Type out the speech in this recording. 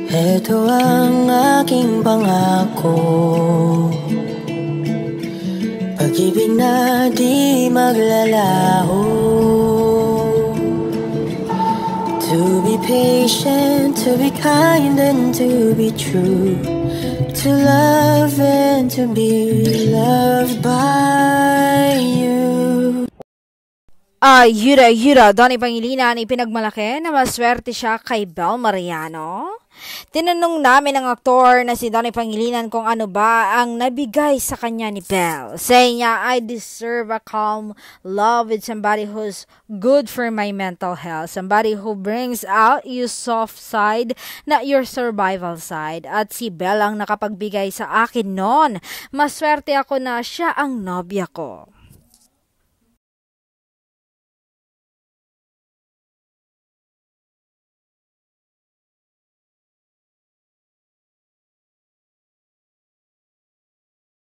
Ito ang aking pangako, pag-ibig na di maglalaho. To be patient, to be kind and to be true, to love and to be loved by you. Yura, Donnie Pangilinan, ipinagmalaki na maswerte siya kay Bel Mariano. Tinanong namin ang aktor na si Donnie Pangilinan kung ano ba ang nabigay sa kanya ni Bel. Say niya, I deserve a calm love with somebody who's good for my mental health. Somebody who brings out your soft side, not your survival side. At si Bel ang nakapagbigay sa akin noon. Maswerte ako na siya ang nobya ko.